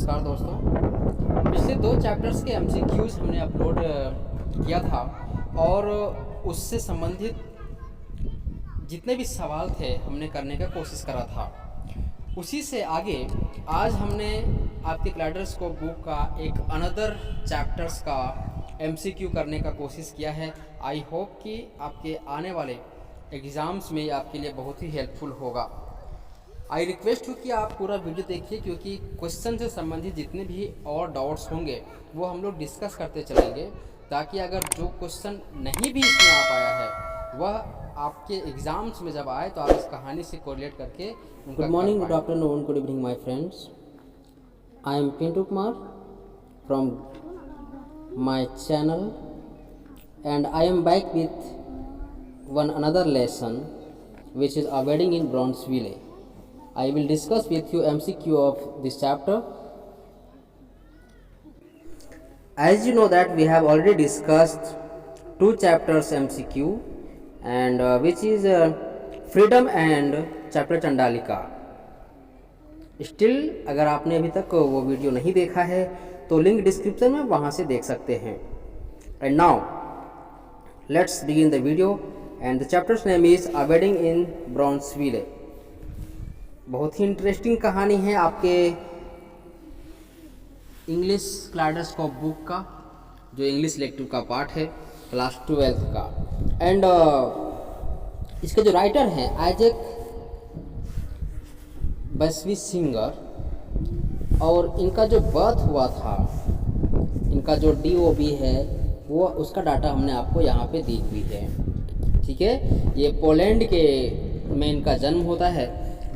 नमस्कार दोस्तों। पिछले 2 चैप्टर्स के एमसीक्यूज हमने अपलोड किया था और उससे संबंधित जितने भी सवाल थे हमने करने का कोशिश करा था। उसी से आगे आज हमने आपके क्लाइडोस्कोप बुक का एक अनदर चैप्टर्स का एमसीक्यू करने का कोशिश किया है। आई होप कि आपके आने वाले एग्ज़ाम्स में आपके लिए बहुत ही हेल्पफुल होगा। आई रिक्वेस्ट हूँ कि आप पूरा वीडियो देखिए, क्योंकि क्वेश्चन से संबंधित जितने भी और डाउट्स होंगे वो हम लोग डिस्कस करते चलेंगे, ताकि अगर जो क्वेश्चन नहीं भी इसमें आ पाया है वह आपके एग्ज़ाम्स में जब आए तो आप इस कहानी से कोरिलेट करके उनका Good morning, good afternoon, good evening, my friends. I am Pintu Kumar from my channel, and I am back with one another lesson, which is a wedding in Bronzeville. I will discuss with you MCQ of this chapter. As you know that we have already discussed 2 chapters MCQ, and which is freedom and chapter Chandalika. Still अगर आपने अभी तक वो video नहीं देखा है तो link description में वहाँ से देख सकते हैं। And now let's begin the video and the chapter's name is a wedding in Bronzeville. बहुत ही इंटरेस्टिंग कहानी है आपके इंग्लिश क्लाइडोस्कोप बुक का, जो इंग्लिश इलेक्टिव का पार्ट है क्लास 12 का। एंड इसके जो राइटर हैं आइजैक बसवी सिंगर, और इनका जो बर्थ हुआ था, इनका जो DOB है वो उसका डाटा हमने आपको यहाँ पे दी हुई है। ठीक है, ये पोलैंड के में इनका जन्म होता है,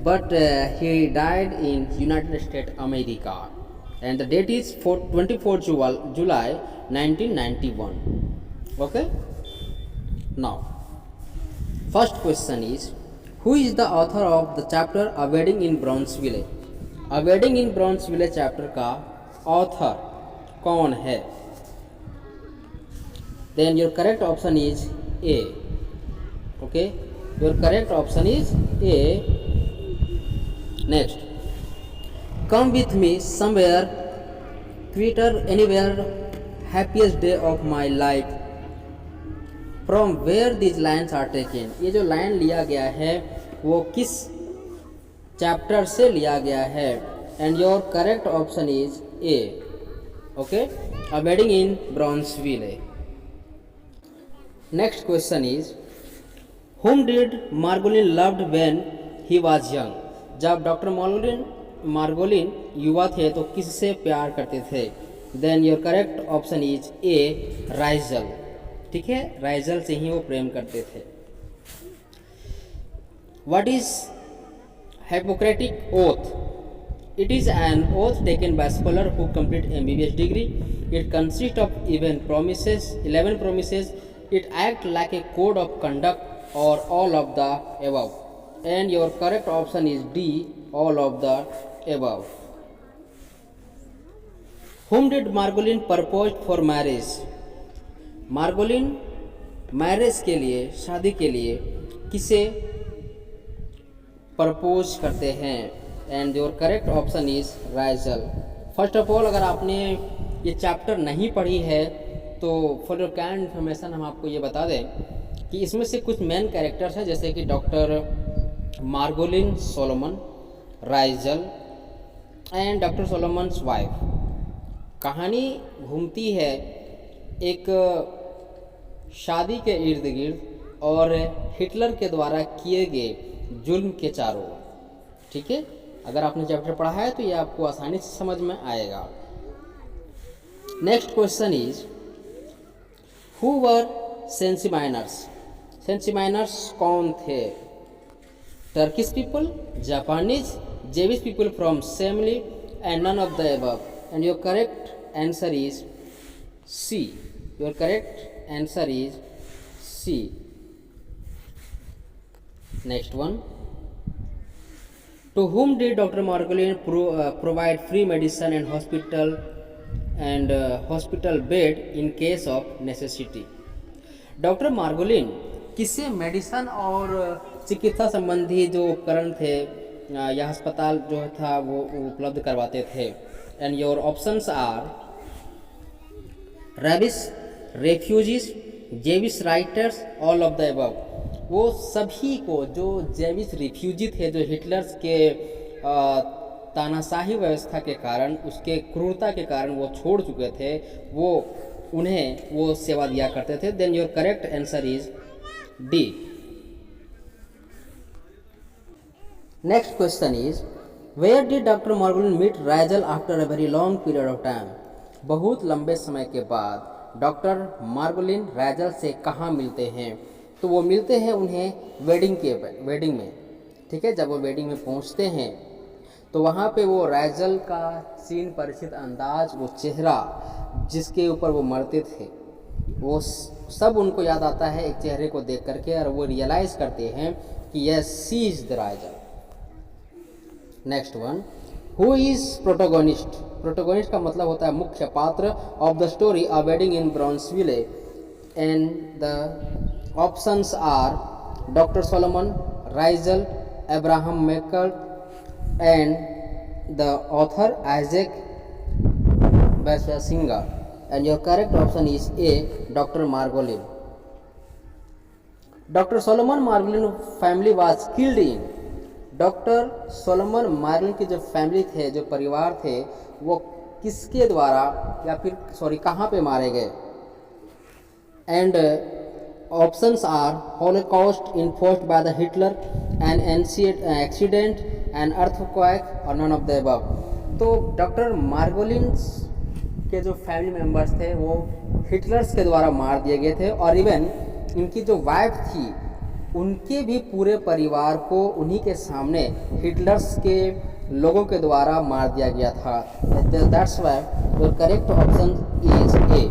but he died in United State America and the date is 24 July 1991। Okay, now first question is Who is the author of the chapter A Wedding in Bronzeville? A Wedding in Bronzeville chapter का author कौन है? Then your correct option is A. Okay, your correct option is A. Next, come with me somewhere, Twitter anywhere, happiest day of my life. From where these lines are taken? ये जो line लिया गया है वो किस chapter से लिया गया है? And your correct option is A. Okay, a wedding in Bronzeville. Next question is whom did Margolin loved when he was young? जब डॉक्टर मार्गोलिन युवा थे तो किससे प्यार करते थे? Then your correct option is A, Raizel. ठीक है, राइजल से ही वो प्रेम करते थे। What is Hippocratic oath? It is an oath taken by scholar who complete MBBS degree. It consists of 11 promises. It acts like a code of conduct or all of the above. And your correct option is D, all of the above. Whom did Margolin propose for marriage? Margolin marriage के लिए, शादी के लिए किसे propose करते हैं? And your correct option is Raizel. First of all, अगर आपने ये चैप्टर नहीं पढ़ी है तो फॉर योर काइंड इन्फॉर्मेशन हम आपको ये बता दें कि इसमें से कुछ मेन कैरेक्टर्स हैं, जैसे कि doctor Margolin Solomon, Raizel and doctor Solomon's wife. कहानी घूमती है एक शादी के इर्द गिर्द और हिटलर के द्वारा किए गए जुल्म के चारों ओर। ठीक है, अगर आपने चैप्टर पढ़ा है तो ये आपको आसानी से समझ में आएगा। Next question is who were Senciminers? Senciminers कौन थे? Turkish people, Japanese, Jewish people from Semly and none of the above. And your correct answer is C. Your correct answer is C. Next one. To whom did Dr. Margolin provide free medicine and hospital bed in case of necessity? Doctor Margolin किससे medicine और चिकित्सा संबंधी जो उपकरण थे यह अस्पताल जो था वो उपलब्ध करवाते थे। And your options are rabbis, refugees, Jewish writers, all of the above. वो सभी को जो जेविश रिफ्यूजी थे, जो हिटलर्स के तानाशाही व्यवस्था के कारण, उसके क्रूरता के कारण वो छोड़ चुके थे, वो उन्हें वो सेवा दिया करते थे। Then your correct answer is D. Next question is where did doctor Margolin meet Raijal after a very long period of time. बहुत लंबे समय के बाद डॉक्टर मार्गोलिन राइजल से कहाँ मिलते हैं? तो वो मिलते हैं उन्हें वेडिंग में, ठीक है। जब वो वेडिंग में पहुंचते हैं तो वहाँ पे वो राइजल का सीन परिचित अंदाज, वो चेहरा जिसके ऊपर वो मरते थे, वो सब उनको याद आता है एक चेहरे को देख करके, और वो रियलाइज़ करते हैं कि yes C is the Raijal. Next one, who is protagonist. Protagonist का मतलब होता है मुख्य पात्र of the story a wedding in Brownsville. And the options are doctor Solomon, Raijal, Abraham Mackert and the author Isaac Basinger. And your correct option is A, Dr. Margolin. Dr. Solomon Margolin family was killed in. Doctor Solomon Margolin की जो family थे, जो परिवार थे, वो किसके द्वारा या फिर कहाँ पे मारे गए? And options are Holocaust enforced by the Hitler, an accident, an earthquake और नन ऑफ द अबव। तो डॉक्टर मार्गोलिन के जो फैमिली मेम्बर्स थे वो हिटलर्स के द्वारा मार दिए गए थे, और इवन इनकी जो वाइफ थी उनके भी पूरे परिवार को उन्हीं के सामने हिटलर्स के लोगों के द्वारा मार दिया गया था। That's why your correct option is A.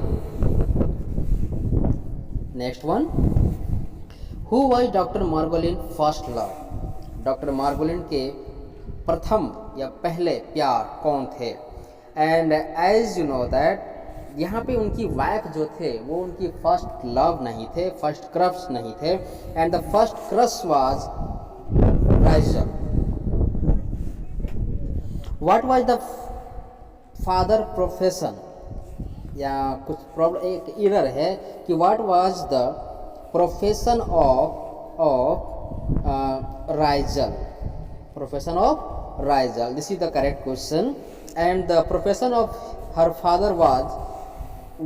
Next one, who was doctor Margolin first love. डॉक्टर मार्गोलिन के प्रथम या पहले प्यार कौन थे? And as you know that यहाँ पे उनकी वाइफ जो थे वो उनकी फर्स्ट लव नहीं थे, फर्स्ट क्रश नहीं थे। And the first crush was Raijal. What was the father profession? या कुछ प्रॉब्लम, एक एरर है कि what was the profession of Raijal. Profession of Raijal. This is the correct question. And the profession of her father was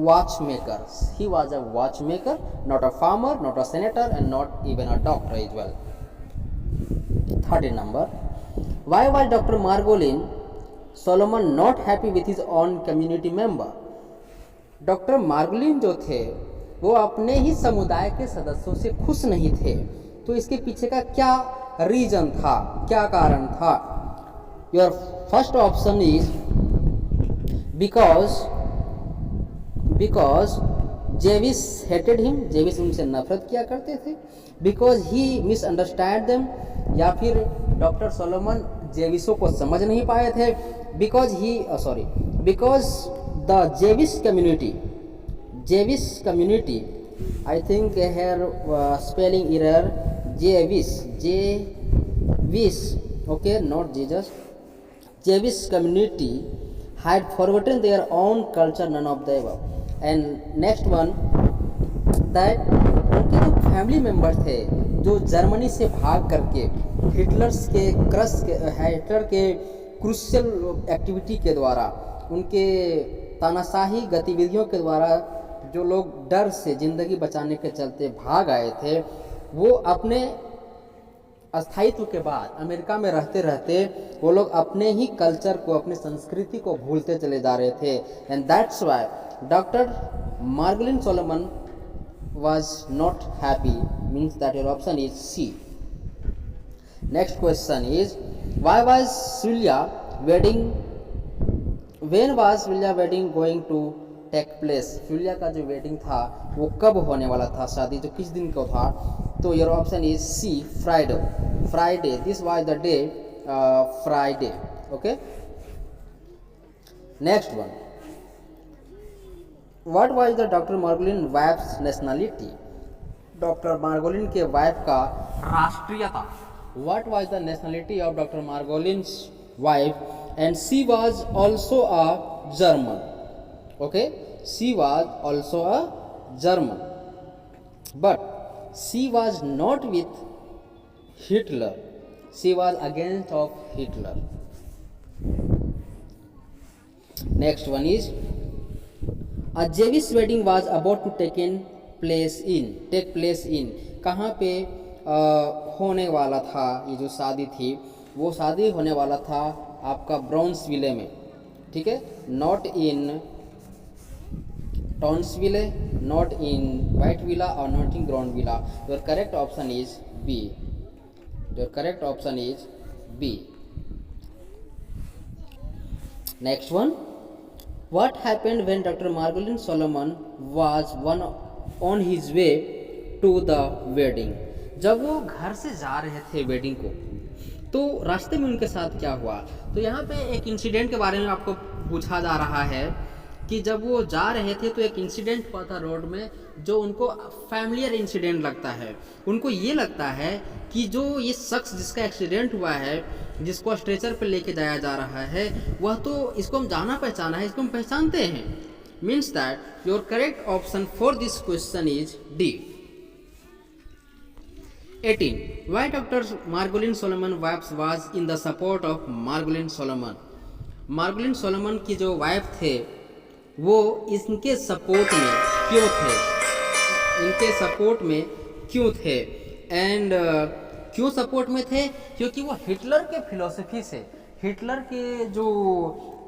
watchmaker. He was a watchmaker, not a farmer, not a senator, and not even a doctor as well. 30 number. Why was Dr. Margolin Solomon not happy with his own community member? Doctor Margolin जो थे वो अपने ही समुदाय के सदस्यों से खुश नहीं थे। तो इसके पीछे का क्या रीजन था, क्या कारण था? Your first option is because Jewish hated him. Jewish उनसे नफरत किया करते थे। बिकॉज ही मिसअंडरस्टैंड देम, या फिर डॉक्टर सोलोमन जेविसों को समझ नहीं पाए थे। Because the Jewish community, I think here spelling error, Jewish, okay, not Jesus. Jewish community had forgotten their own culture, none of the above. And next one, that उनके जो family member थे जो Germany से भाग करके Hitler के crucial activity के द्वारा, उनके तानाशाही गतिविधियों के द्वारा जो लोग डर से ज़िंदगी बचाने के चलते भाग आए थे, वो अपने अस्थायित्व के बाद अमेरिका में रहते रहते वो लोग अपने ही कल्चर को, अपनी संस्कृति को भूलते चले जा रहे थे। And that's why doctor Margolin Solomon was not happy, means that your option is C. Next question is why was Sylvia wedding going to take place. Sylvia का जो वेडिंग था वो कब होने वाला था, शादी जो किस दिन को था? तो your option is C, Friday. This was the day Friday. Okay, next one, what was the doctor Margolin wife's nationality. Doctor Margolin के वाइफ का राष्ट्रीयता what was the nationality of doctor Margolin's wife, and she was also a German. Okay, she was also a German, but she was not with Hitler. She was against of Hitler. Next one is a Jewish wedding was about to take place in. कहाँ पे होने वाला था ये जो शादी थी, वो शादी होने वाला था आपका ब्राउन्सविले में. ठीक है, not in Townsville, not in white villa और not in ground villa. Your correct option is B. Your correct option is B. Next one. What happened when Dr. Margolin Solomon was on his way to the wedding? जब वो घर से जा रहे थे wedding को, तो रास्ते में उनके साथ क्या हुआ? तो यहाँ पे एक इंसिडेंट के बारे में आपको पूछा जा रहा है कि जब वो जा रहे थे तो एक इंसिडेंट हुआ था रोड में, जो उनको फैमिलियर इंसिडेंट लगता है. उनको ये लगता है कि जो ये शख्स जिसका एक्सीडेंट हुआ है, जिसको स्ट्रेचर पर लेके जाया जा रहा है, वह तो इसको हम जाना पहचाना है, इसको हम पहचानते हैं. Means that your correct option for this question is D. 18. Why Dr. Margolin Solomon wife was in the support of Margolin Solomon? Margolin Solomon की जो वाइफ थे वो इनके सपोर्ट में क्यों थे? इनके सपोर्ट में क्यों थे? एंड क्यों सपोर्ट में थे? क्योंकि वो हिटलर के फिलॉसफी से, हिटलर के जो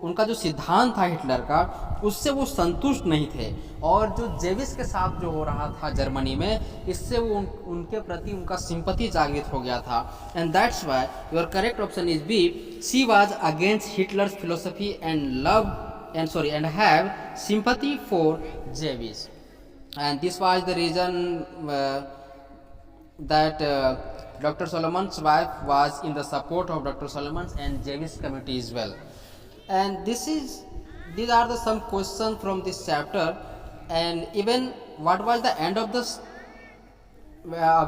उनका जो सिद्धांत था हिटलर का, उससे वो संतुष्ट नहीं थे. और जो जेविस के साथ जो हो रहा था जर्मनी में, इससे वो उनके प्रति उनका सिंपैथी जागृत हो गया था. And that's why your correct option is B. She was against Hitler's philosophy and and have sympathy for Jews, and this was the reason that Dr. Solomon's wife was in the support of Dr. Solomon's and Jewish community as well. And these are the some questions from this chapter. And even what was the end of the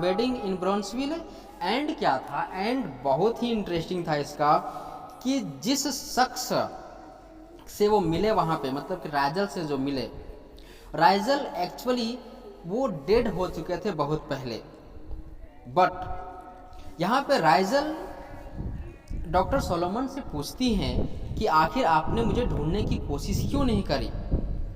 wedding in Brownsville? And क्या था? And बहुत ही interesting था इसका कि जिस शख्स से वो मिले वहाँ पे, मतलब कि राइजल से जो मिले, राइजल एक्चुअली वो डेड हो चुके थे बहुत पहले. बट यहाँ पे राइजल डॉक्टर सोलोमन से पूछती हैं कि आखिर आपने मुझे ढूंढने की कोशिश क्यों नहीं करी.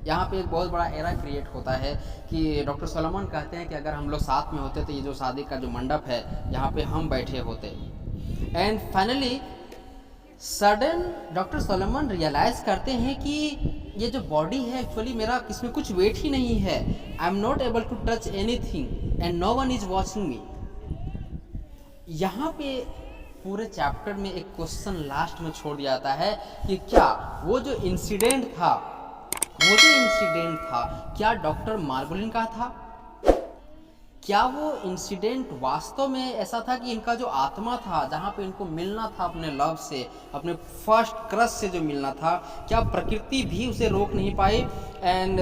यहाँ पे एक बहुत बड़ा एरा क्रिएट होता है कि डॉक्टर सोलोमन कहते हैं कि अगर हम लोग साथ में होते तो ये जो शादी का जो मंडप है यहाँ पे हम बैठे होते. And finally sudden doctor Solomon realise करते हैं कि ये जो बॉडी है एक्चुअली मेरा इसमें कुछ वेट ही नहीं है. I am not able to touch anything and no one is watching me. यहाँ पे पूरे चैप्टर में एक क्वेश्चन लास्ट में छोड़ दिया जाता है कि क्या वो जो इंसिडेंट था, क्या डॉक्टर मार्गोलिन का था? क्या वो इंसिडेंट वास्तव में ऐसा था कि इनका जो आत्मा था, जहाँ पे इनको मिलना था अपने लव से, अपने फर्स्ट क्रश से जो मिलना था, क्या प्रकृति भी उसे रोक नहीं पाई? एंड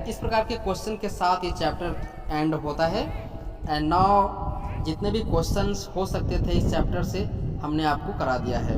इस प्रकार के क्वेश्चन के साथ ये चैप्टर एंड होता है. एंड नाउ जितने भी क्वेश्चंस हो सकते थे इस चैप्टर से हमने आपको करा दिया है.